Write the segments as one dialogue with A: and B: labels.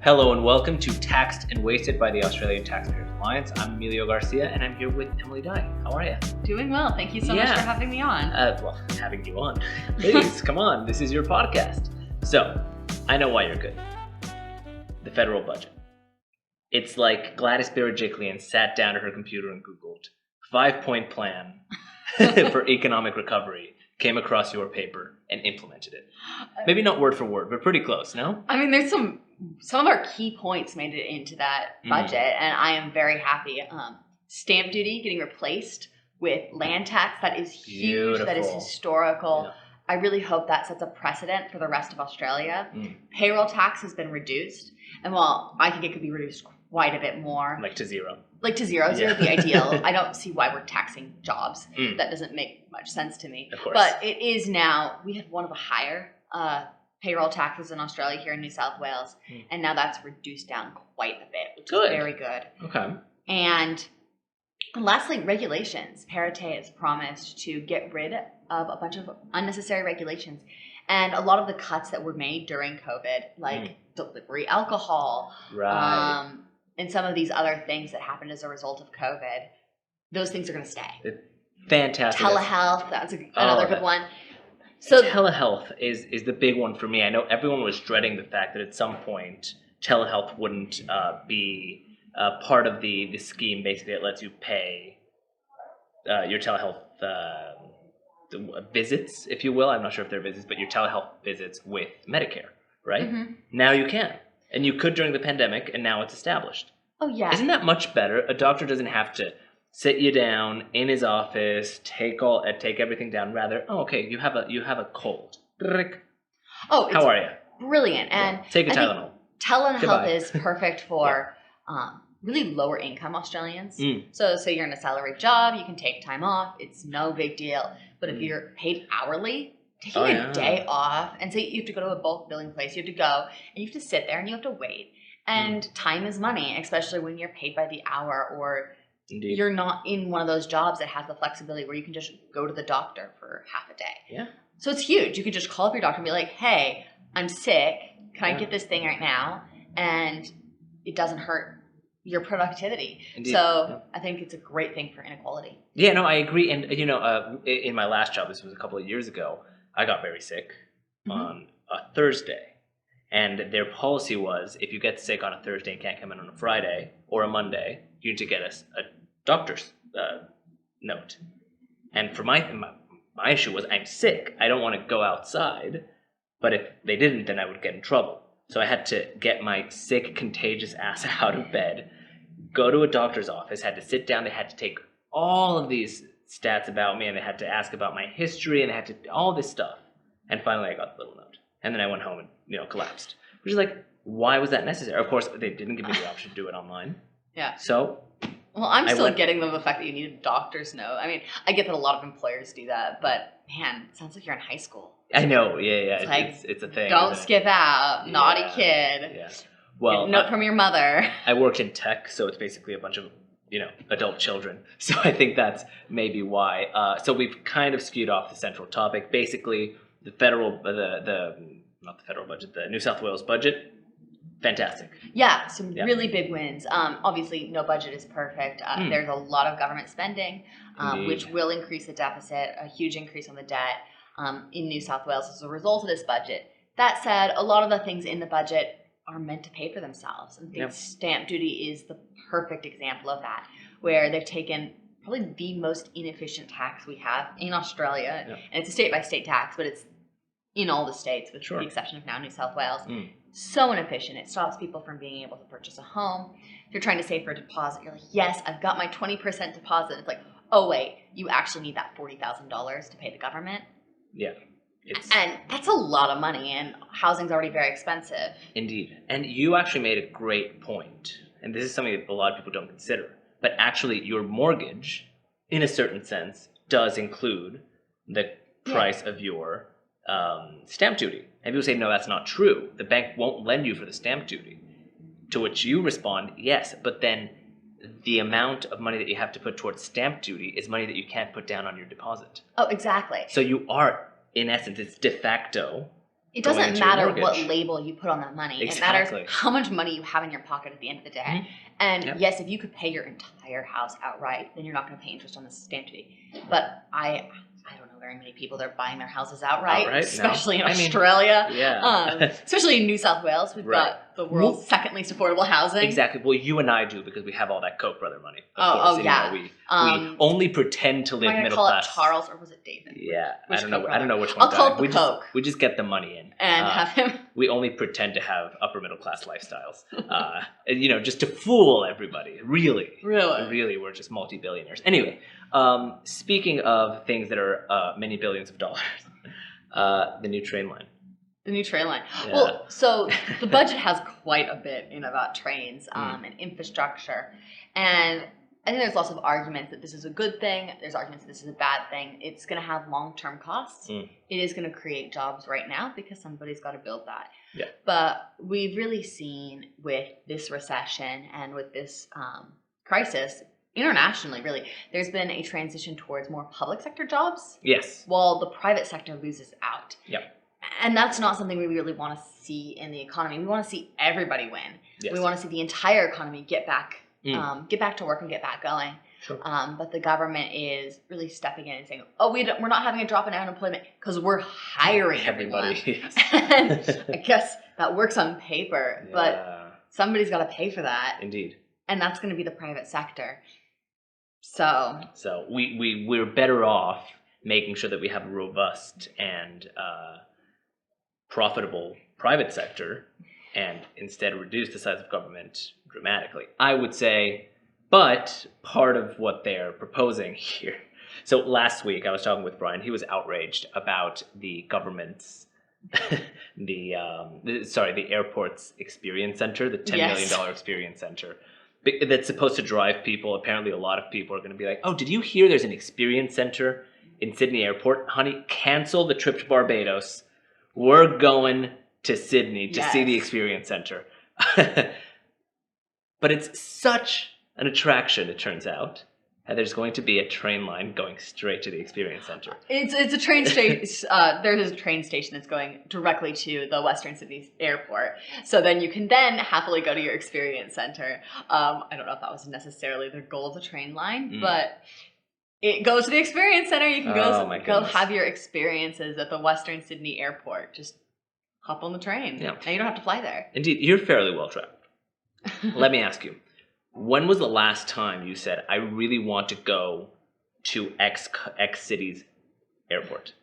A: Hello and welcome to Taxed and Wasted by the Australian Taxpayers Alliance. I'm Emilio Garcia and I'm here with Emily Dye. How are you?
B: Doing well. Thank you so much for having me on.
A: Having you on. Please, come on. This is your podcast. So, I know why you're good. The federal budget. It's like Gladys Berejiklian sat down at her computer and Googled 5-point plan for economic recovery, came across your paper, and implemented it. Maybe not word for word, but pretty close, no?
B: I mean, there's some of our key points made it into that budget, and I am very happy. Stamp duty getting replaced with land tax, that is huge,
A: Beautiful.
B: that is historical.
A: Yeah.
B: I really hope that sets a precedent for the rest of Australia. Payroll tax has been reduced, and while I think it could be reduced quite a bit more.
A: Like to zero.
B: Zero would be ideal. I don't see why we're taxing jobs. That doesn't make much sense to me.
A: Of course.
B: But it is now, we had one of the higher payroll taxes in Australia here in New South Wales, and now that's reduced down quite a bit, which is very good.
A: Okay.
B: And lastly, regulations. Parate has promised to get rid of a bunch of unnecessary regulations. And a lot of the cuts that were made during COVID, like delivery alcohol,
A: Right.
B: and some of these other things that happened as a result of COVID, those things are going to stay.
A: Fantastic.
B: Telehealth, that's another good one. So
A: telehealth is the big one for me. I know everyone was dreading the fact that at some point telehealth wouldn't be part of the scheme. Basically, it lets you pay your telehealth visits, if you will. I'm not sure if they're visits, but your telehealth visits with Medicare, right? Now you can. And you could during the pandemic, and now it's established.
B: Oh, yeah.
A: Isn't that much better? A doctor doesn't have to sit you down in his office, take everything down. Rather, you have a cold.
B: Oh, it's
A: how are you?
B: Brilliant. And
A: take a Tylenol.
B: Telehealth
A: Goodbye.
B: is perfect for really lower income Australians. So you're in a salaried job, you can take time off. It's no big deal. But if you're paid hourly, taking a day off, and say you have to go to a bulk billing place, you have to go and you have to sit there and you have to wait. And time is money, especially when you're paid by the hour, or
A: Indeed.
B: You're not in one of those jobs that has the flexibility where you can just go to the doctor for half a day.
A: Yeah.
B: So it's huge. You could just call up your doctor and be like, hey, I'm sick. Can I get this thing right now? And it doesn't hurt your productivity.
A: Indeed.
B: So I think it's a great thing for inequality.
A: Yeah, no, I agree. And, in my last job, this was a couple of years ago, I got very sick on a Thursday. And their policy was, if you get sick on a Thursday and can't come in on a Friday or a Monday, you need to get a doctor's note. And for my issue was, I'm sick. I don't want to go outside. But if they didn't, then I would get in trouble. So I had to get my sick, contagious ass out of bed, go to a doctor's office, had to sit down. They had to take all of these stats about me, and they had to ask about my history, and they had to all this stuff. And finally, I got the little note. And then I went home and, collapsed. Which is like, why was that necessary? Of course, they didn't give me the option to do it online.
B: Yeah.
A: So,
B: well, I'm still getting the fact that you need a doctor's note. I mean, I get that a lot of employers do that, but man, it sounds like you're in high school.
A: I know, yeah. It's a thing.
B: Don't skip out, naughty kid.
A: Yeah. Well,
B: note from your mother.
A: I worked in tech, so it's basically a bunch of adult children. So I think that's maybe why. So we've kind of skewed off the central topic. Basically, the federal, not the federal budget, the New South Wales budget, fantastic.
B: Yeah, some really big wins. Obviously, no budget is perfect. There's a lot of government spending, which will increase the deficit, a huge increase on the debt in New South Wales as a result of this budget. That said, a lot of the things in the budget are meant to pay for themselves. And I think stamp duty is the perfect example of that, where they've taken probably the most inefficient tax we have in Australia. And it's a state-by-state tax, but it's in all the states, with the exception of now New South Wales. So inefficient. It stops people from being able to purchase a home. If you're trying to save for a deposit, you're like, yes, I've got my 20% deposit. It's like, oh, wait, you actually need that $40,000 to pay the government.
A: Yeah.
B: And that's a lot of money, and housing's already very expensive.
A: Indeed. And you actually made a great point. And this is something that a lot of people don't consider. But actually, your mortgage, in a certain sense, does include the price of your stamp duty. And people say, no, that's not true. The bank won't lend you for the stamp duty. To which you respond, yes, but then the amount of money that you have to put towards stamp duty is money that you can't put down on your deposit.
B: Oh, exactly.
A: So you are, in essence, it's de facto
B: It
A: going
B: doesn't
A: into your
B: matter
A: mortgage.
B: what label you put on that money.
A: Exactly.
B: It matters how much money you have in your pocket at the end of the day.
A: Mhm.
B: And
A: Yep.
B: yes, if you could pay your entire house outright, then you're not going to pay interest on the stamp duty. But I don't know very many people that are buying their houses outright,
A: Outright? No.
B: especially in
A: I mean,
B: Australia.
A: Yeah.
B: Especially in New South Wales, we've
A: Right.
B: got the world's second least affordable housing.
A: Exactly. Well, you and I do because we have all that Koch brother money. Of
B: Oh,
A: course.
B: oh, yeah.
A: We only pretend to
B: Am
A: live
B: I going to
A: middle
B: call
A: class.
B: it Charles or was it David?
A: Yeah,
B: Which
A: I don't know.
B: Koch
A: I don't know
B: brother?
A: which one.
B: I'll call it the
A: we
B: Coke.
A: we just get the money in
B: And have him.
A: We only pretend to have upper middle class lifestyles, just to fool everybody. Really, we're just multi-billionaires. Anyway, speaking of things that are many billions of dollars, the new train line.
B: The new train line.
A: Yeah.
B: Well, so the budget has quite a bit about trains and infrastructure. And I think there's lots of arguments that this is a good thing. There's arguments that this is a bad thing. It's going to have long-term costs. It is going to create jobs right now because somebody's got to build that.
A: Yeah.
B: But we've really seen with this recession and with this crisis, internationally, really, there's been a transition towards more public sector jobs.
A: Yes.
B: While the private sector loses out.
A: Yep.
B: And that's not something we really want to see in the economy. We want to see everybody win.
A: Yes.
B: We want to see the entire economy get back to work and get back going.
A: Sure.
B: But the government is really stepping in and saying, "Oh, we're not having a drop in unemployment because we're hiring
A: everybody."
B: Yes. And I guess that works on paper, but somebody's got to pay for that.
A: Indeed.
B: And that's going to be the private sector. So
A: we're better off making sure that we have a robust and profitable private sector and instead reduce the size of government dramatically, I would say. But part of what they're proposing here. So last week I was talking with Brian. He was outraged about the government's the airport's experience center, the $10 million experience center. That's supposed to drive people. Apparently a lot of people are going to be like, oh, did you hear there's an experience center in Sydney Airport? Honey, cancel the trip to Barbados. We're going to Sydney to see the experience center. But it's such an attraction, it turns out. And there's going to be a train line going straight to the experience center.
B: It's a train station. There's a train station that's going directly to the Western Sydney Airport. So then you can happily go to your experience center. I don't know if that was necessarily the goal of the train line, but it goes to the experience center. You can go have your experiences at the Western Sydney Airport. Just hop on the train. Yeah. Now you don't have to fly there.
A: Indeed, you're fairly well traveled. Let me ask you. When was the last time you said, I really want to go to X city's airport?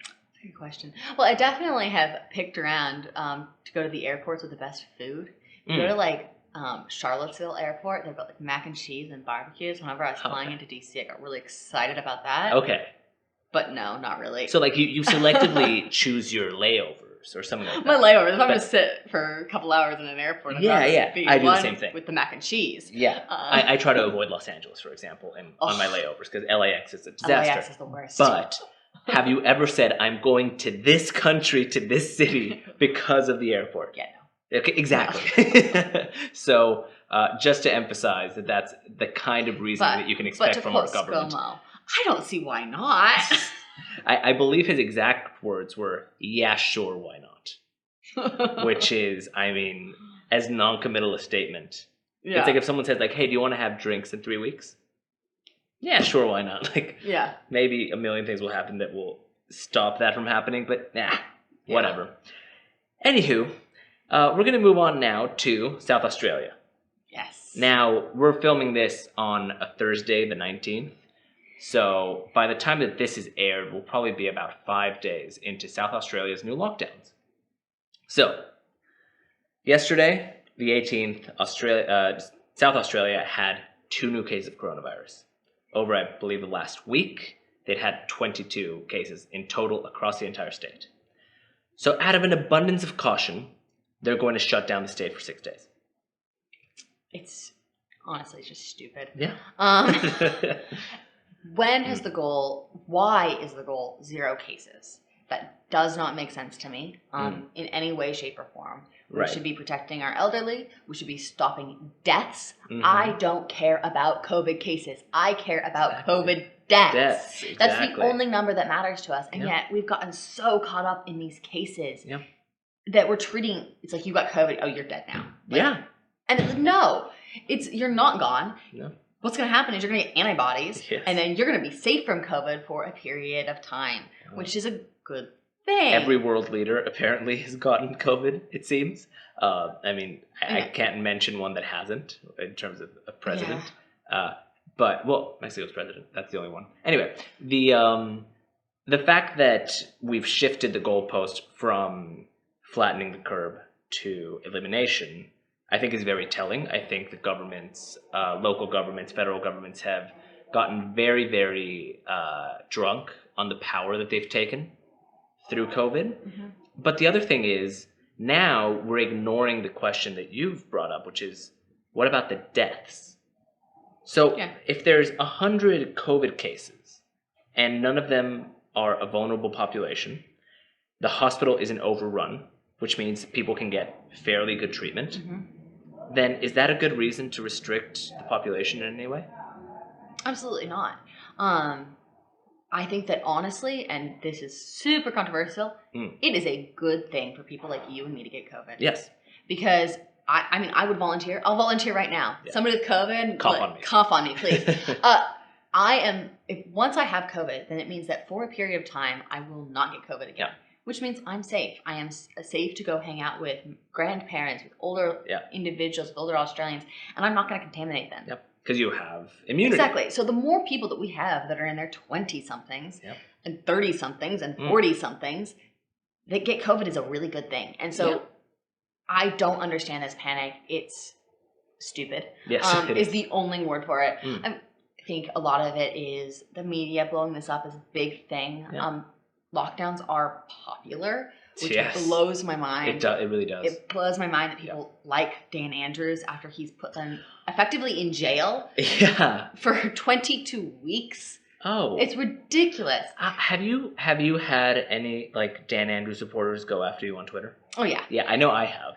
B: That's a good question. Well, I definitely have picked around to go to the airports with the best food. You go to Charlottesville Airport, they've got mac and cheese and barbecues. Whenever I was flying into DC, I got really excited about that.
A: Okay.
B: But no, not really.
A: So you selectively choose your layovers or something like that.
B: My layovers. If I'm going to sit for a couple hours in an airport,
A: I do the same thing
B: with the mac and cheese.
A: Yeah, I try to avoid Los Angeles, for example, on my layovers because LAX is a disaster.
B: LAX is the worst.
A: But have you ever said, "I'm going to this country, to this city because of the airport"?
B: Yeah. No.
A: Okay, exactly. So just to emphasize that's the kind of reasoning that you can expect from our government.
B: ScoMo, I don't see why not.
A: I believe his exact words were, yeah, sure, why not? Which is, I mean, as non-committal a statement. Yeah. It's like if someone says, like, hey, do you want to have drinks in 3 weeks? Yeah, sure, why not? Maybe a million things will happen that will stop that from happening, but whatever. Anywho, we're going to move on now to South Australia.
B: Yes.
A: Now, we're filming this on a Thursday, the 19th. So by the time that this is aired, we'll probably be about 5 days into South Australia's new lockdowns. So yesterday, the 18th, South Australia had 2 new cases of coronavirus. Over, I believe, the last week, they'd had 22 cases in total across the entire state. So out of an abundance of caution, they're going to shut down the state for 6 days.
B: It's honestly just stupid.
A: Yeah.
B: When is the goal? Why is the goal 0 cases? That does not make sense to me in any way, shape, or form. We should be protecting our elderly. We should be stopping deaths. I don't care about COVID cases. I care about COVID deaths.
A: Exactly.
B: That's the only number that matters to us. And
A: Yep.
B: yet we've gotten so caught up in these cases
A: Yep.
B: that we're treating, it's like, you got COVID, oh, you're dead now. Like,
A: Yeah.
B: And it's like, no, you're not gone.
A: No.
B: What's going to happen is you're going to get antibodies,
A: Yes.
B: and then you're going to be safe from COVID for a period of time, which is a good thing.
A: Every world leader apparently has gotten COVID, it seems. I mean, I can't mention one that hasn't in terms of a president.
B: Yeah.
A: But, well, Mexico's president. That's the only one. Anyway, the fact that we've shifted the goalpost from flattening the curve to elimination, I think is very telling. I think the governments, local governments, federal governments have gotten very, very drunk on the power that they've taken through COVID. Mm-hmm. But the other thing is, now we're ignoring the question that you've brought up, which is, what about the deaths? So if there's 100 COVID cases and none of them are a vulnerable population, the hospital isn't overrun, which means people can get fairly good treatment, then is that a good reason to restrict the population in any way?
B: Absolutely not. I think that honestly, and this is super controversial, it is a good thing for people like you and me to get COVID.
A: Yes.
B: Because I mean, I would volunteer. I'll volunteer right now. Yeah. Somebody with COVID, cough on me, please. Once I have COVID, then it means that for a period of time, I will not get COVID again. Yeah. Which means I'm safe. I am safe to go hang out with grandparents, with older individuals, with older Australians, and I'm not going to contaminate them.
A: Yep. Because you have immunity.
B: Exactly. So the more people that we have that are in their 20-somethings and 30-somethings and 40-somethings that get COVID is a really good thing. And so I don't understand this panic. It's stupid. Yes, it is the only word for it. I think a lot of it is the media blowing this up as a big thing. Yeah. Lockdowns are popular, which blows my mind.
A: It really does.
B: It blows my mind that people like Dan Andrews after he's put them effectively in jail for 22 weeks. Oh, it's ridiculous.
A: Have you had any like Dan Andrews supporters go after you on Twitter?
B: Oh yeah.
A: Yeah, I know I have.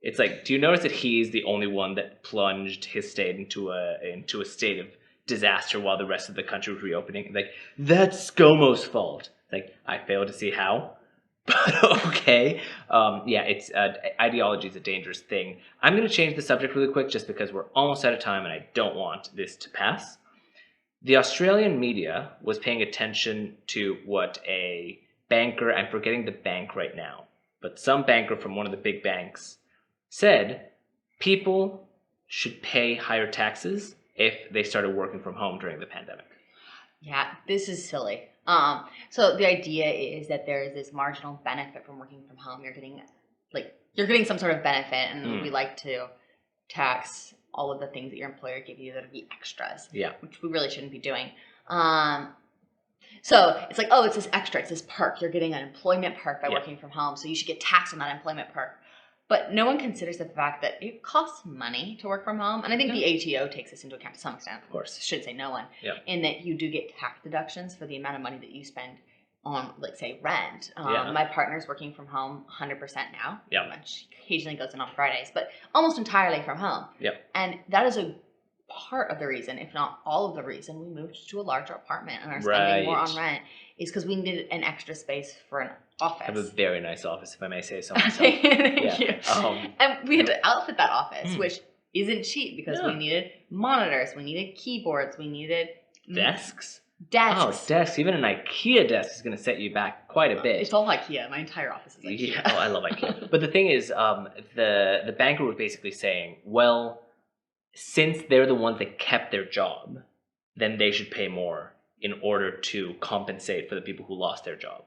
A: It's like, do you notice that he's the only one that plunged his state into a state of disaster while the rest of the country was reopening? Like, that's ScoMo's fault. Like, I fail to see how, but okay. It's ideology is a dangerous thing. I'm going to change the subject really quick just because we're almost out of time and I don't want this to pass. The Australian media was paying attention to what a banker, I'm forgetting the bank right now, but some banker from one of the big banks said people should pay higher taxes if they started working from home during the pandemic.
B: Yeah, this is silly. So the idea is that there is this marginal benefit from working from home. You're getting some sort of benefit, and we like to tax all of the things that your employer gives you that would be extras. Yeah, which we really shouldn't be doing. So it's like, oh, it's this extra, it's this perk. You're getting an employment perk by working from home, so you should get taxed on that employment perk. But no one considers the fact that it costs money to work from home. And I think the ATO takes this into account to some extent. Of course. I should say no one. Yeah. In that you do get tax deductions for the amount of money that you spend on, like, say, rent. My partner's working from home 100% now. Yeah. She occasionally goes in on Fridays, but almost entirely from home. Yeah. And that is a part of the reason, if not all of the reason, we moved to a larger apartment and are spending more on rent, is because we needed an extra space for an office. I have a
A: very nice office, if I may say so myself.
B: Thank you. And we had to outfit that office, which isn't cheap because we needed monitors, we needed keyboards, we needed
A: desks.
B: Oh,
A: desks. Even an IKEA desk is going to set you back quite a bit.
B: It's all IKEA. My entire office is IKEA.
A: Yeah. Oh, I love IKEA. But the thing is, the banker was basically saying, well, since they're the ones that kept their job, then they should pay more in order to compensate for the people who lost their job.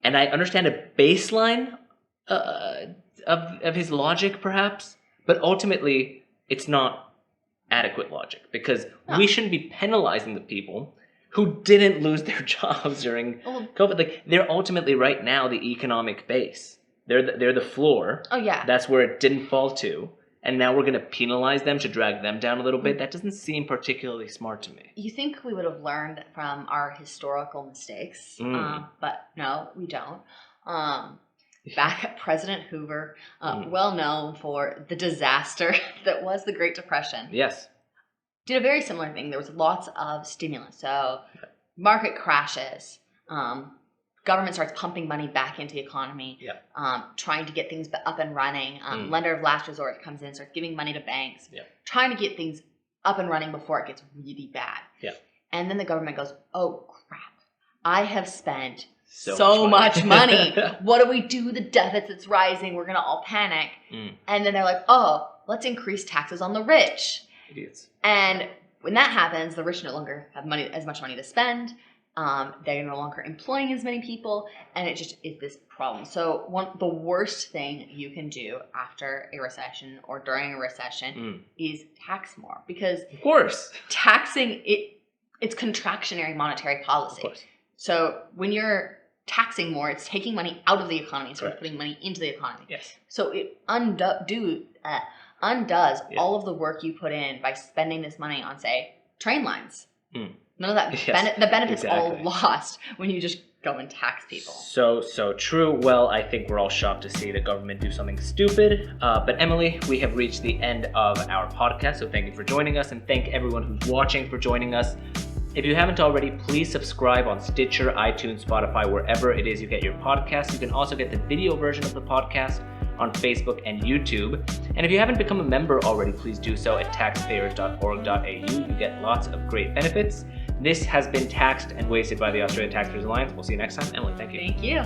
A: And I understand a baseline of his logic, perhaps, but ultimately it's not adequate logic because we shouldn't be penalizing the people who didn't lose their jobs during COVID. Like, they're ultimately right now the economic base. They're the floor. Oh yeah, that's where it didn't fall to. And now we're going to penalize them to drag them down a little bit? That doesn't seem particularly smart to me.
B: You think we would have learned from our historical mistakes, but no, we don't. Back at President Hoover, well known for the disaster that was the Great Depression.
A: Yes.
B: did a very similar thing. There was lots of stimulus. So market crashes. Government starts pumping money back into the economy, trying to get things up and running. Lender of last resort comes in, starts giving money to banks, trying to get things up and running before it gets really bad. And then the government goes, oh, crap. I have spent so much money. What do we do? The deficit's rising. We're going to all panic. And then they're like, oh, let's increase taxes on the rich.
A: Idiots. And
B: when that happens, the rich no longer have as much money to spend. They're no longer employing as many people, and it just is this problem. So the worst thing you can do after a recession or during a recession is tax more, because
A: of course
B: taxing it's contractionary monetary policy.
A: Of course.
B: So when you're taxing more, it's taking money out of the economy instead of putting money into the economy.
A: Yes.
B: So it undoes all of the work you put in by spending this money on, say, train lines. None of that. The benefits all lost when you just go and tax people.
A: So true. Well, I think we're all shocked to see the government do something stupid. But Emily, we have reached the end of our podcast. So thank you for joining us, and thank everyone who's watching for joining us. If you haven't already, please subscribe on Stitcher, iTunes, Spotify, wherever it is you get your podcasts. You can also get the video version of the podcast on Facebook and YouTube. And if you haven't become a member already, please do so at taxpayers.org.au. You get lots of great benefits. This has been Taxed and Wasted by the Australian Taxpayers Alliance. We'll see you next time. Emily, thank you.
B: Thank you.